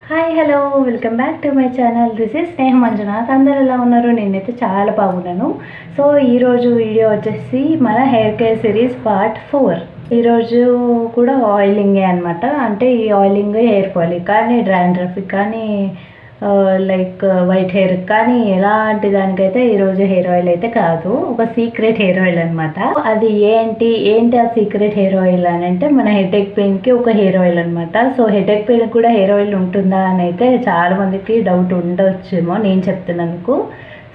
Hi hello welcome back to my channel. This is Sneha Manjunath. అందరు ఎలా ఉన్నారు? నేనైతే చాలా బాగున్నాను. సో ఈరోజు వీడియో వచ్చేసి మన హెయిర్ కేర్ సిరీస్ పార్ట్ 4. ఈరోజు కూడా ఆయిలింగే అనమాట. అంటే ఈ ఆయిలింగ్ హెయిర్ ఫాల్ కానీ, డ్రాండ్రఫ్ కానీ, లైక్ వైట్ హెయిర్ కానీ ఎలాంటి దానికైతే ఈరోజు హెయిర్ ఆయిల్ అయితే కాదు, ఒక సీక్రెట్ హెయిర్ ఆయిల్ అనమాట. అది ఏంటి ఆ సీక్రెట్ హెయిర్ ఆయిల్ అని అంటే మన హెడేక్ పెయిన్కి ఒక హెయిర్ ఆయిల్ అనమాట. సో హెడేక్ పెయిన్ కూడా హెయిర్ ఆయిల్ ఉంటుందా అని అయితే చాలా మందికి డౌట్ ఉండవచ్చేమో నేను చెప్తున్నందుకు.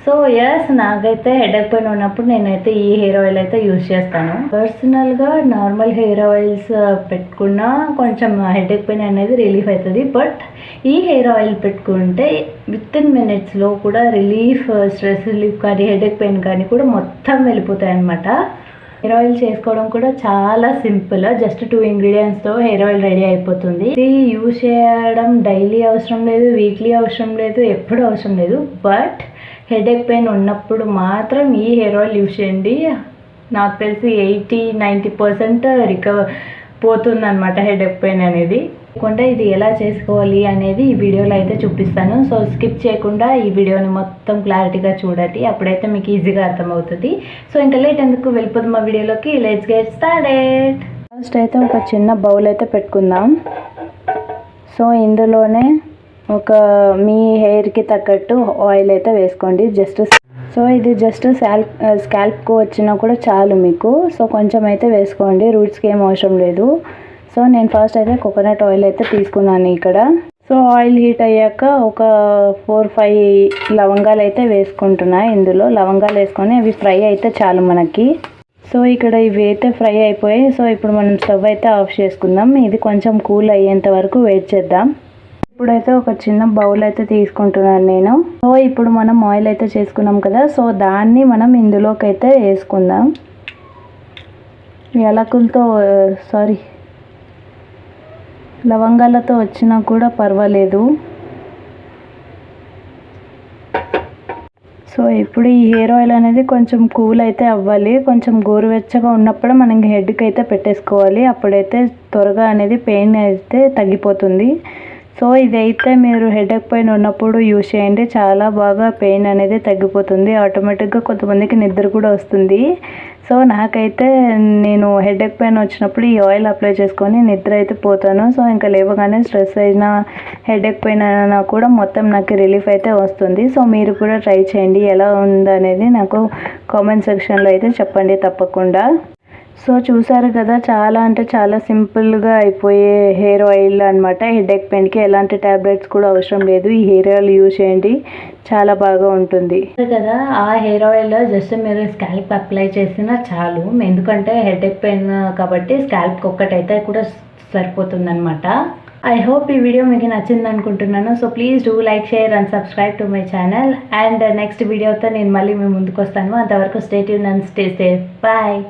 సో ఎస్, నాకైతే హెడేక్ పెయిన్ ఉన్నప్పుడు నేనైతే ఈ హెయిర్ ఆయిల్ అయితే యూజ్ చేస్తాను. పర్సనల్గా నార్మల్ హెయిర్ ఆయిల్స్ పెట్టుకున్నా కొంచెం హెడేక్ పెయిన్ అనేది రిలీఫ్ అవుతుంది. బట్ ఈ హెయిర్ ఆయిల్ పెట్టుకుంటే విత్ ఇన్ మినిట్స్లో కూడా రిలీఫ్, స్ట్రెస్ రిలీఫ్ కానీ హెడేక్ పెయిన్ కానీ కూడా మొత్తం వెళ్ళిపోతాయి అన్నమాట. హెయిర్ ఆయిల్ చేసుకోవడం కూడా చాలా సింపుల్. జస్ట్ 2 ఇంగ్రీడియంట్స్తో హెయిర్ ఆయిల్ రెడీ అయిపోతుంది. ఇది యూజ్ చేయడం డైలీ అవసరం లేదు, వీక్లీ అవసరం లేదు, ఎప్పుడు అవసరం లేదు. బట్ హెడేక్ పెయిన్ ఉన్నప్పుడు మాత్రం ఈ హెయిర్ ఆయిల్ యూజ్ చేయండి. నాకు తెలిసి 80-90% రికవర్ పోతుంది అనమాట హెడేక్ పెయిన్ అనేది. కాకుండా ఇది ఎలా చేసుకోవాలి అనేది ఈ వీడియోలో అయితే చూపిస్తాను. సో స్కిప్ చేయకుండా ఈ వీడియోని మొత్తం క్లారిటీగా చూడండి, అప్పుడైతే మీకు ఈజీగా అర్థమవుతుంది. సో ఇంకా లేట్ ఎందుకు, వెళ్ళిపోదాం మా వీడియోలోకి. Let's get started. ఫస్ట్ అయితే ఒక చిన్న బౌల్ అయితే పెట్టుకుందాం. సో ఇందులోనే ఒక మీ హెయిర్కి తగ్గట్టు ఆయిల్ అయితే వేసుకోండి. ఇది జస్ట్ స్కాల్ప్కు వచ్చినా కూడా చాలు మీకు. సో కొంచెం అయితే వేసుకోండి, రూట్స్కి ఏం అవసరం లేదు. సో నేను ఫస్ట్ అయితే కోకోనట్ ఆయిల్ అయితే తీసుకున్నాను ఇక్కడ. సో ఆయిల్ హీట్ అయ్యాక ఒక 4-5 లవంగాలు అయితే వేసుకుంటున్నా. ఇందులో లవంగాలు వేసుకొని అవి ఫ్రై అయితే చాలు మనకి. సో ఇక్కడ ఇవి అయితే ఫ్రై అయిపోయాయి. సో ఇప్పుడు మనం స్టవ్ అయితే ఆఫ్ చేసుకుందాం. ఇది కొంచెం కూల్ అయ్యేంత వరకు వెయిట్ చేద్దాం. ఇప్పుడైతే ఒక చిన్న బౌల్ అయితే తీసుకుంటున్నాను నేను. సో ఇప్పుడు మనం ఆయిల్ అయితే చేసుకున్నాం కదా, సో దాన్ని మనం ఇందులోకి అయితే వేసుకుందాం. లవంగాలతో వచ్చినా కూడా పర్వాలేదు. సో ఇప్పుడు ఈ హెయిర్ ఆయిల్ అనేది కొంచెం కూల్ అయితే అవ్వాలి. కొంచెం గోరువెచ్చగా ఉన్నప్పుడు మనం హెడ్కి అయితే పెట్టేసుకోవాలి. అప్పుడైతే త్వరగా అనేది పెయిన్ అయితే తగ్గిపోతుంది. సో ఇదైతే మీరు హెడేక్ పెయిన్ ఉన్నప్పుడు యూజ్ చేయండి, చాలా బాగా పెయిన్ అనేది తగ్గిపోతుంది. ఆటోమేటిక్గా కొంతమందికి నిద్ర కూడా వస్తుంది. సో నాకైతే నేను హెడేక్ పెయిన్ వచ్చినప్పుడు ఈ ఆయిల్ అప్లై చేసుకొని నిద్ర అయితే పోతాను. సో ఇంకా లేవగానే స్ట్రెస్ అయినా హెడేక్ పెయిన్ అయినా కూడా మొత్తం నాకు రిలీఫ్ అయితే వస్తుంది. సో మీరు కూడా ట్రై చేయండి. ఎలా ఉందనేది నాకు కామెంట్ సెక్షన్లో అయితే చెప్పండి తప్పకుండా. సో చూసారు కదా, చాలా అంటే చాలా సింపుల్గా అయిపోయే హెయిర్ ఆయిల్ అనమాట. హెడేక్ పెయిన్కి ఎలాంటి ట్యాబ్లెట్స్ కూడా అవసరం లేదు. ఈ హెయిర్ ఆయిల్ యూజ్ చేయండి, చాలా బాగా ఉంటుంది కదా. ఆ హెయిర్ ఆయిల్ జస్ట్ మీరు స్కాల్ప్ అప్లై చేసినా చాలు, ఎందుకంటే హెడేక్ పెయిన్ కాబట్టి స్కాల్ప్కి ఒక్కటైతే కూడా సరిపోతుంది అనమాట. ఐ హోప్ ఈ వీడియో మీకు నచ్చింది అనుకుంటున్నాను. So please do like, share and subscribe to my channel. And next వీడియోతో నేను మళ్ళీ మీ ముందుకు వస్తాను. అంతవరకు stay tune and stay safe. Bye.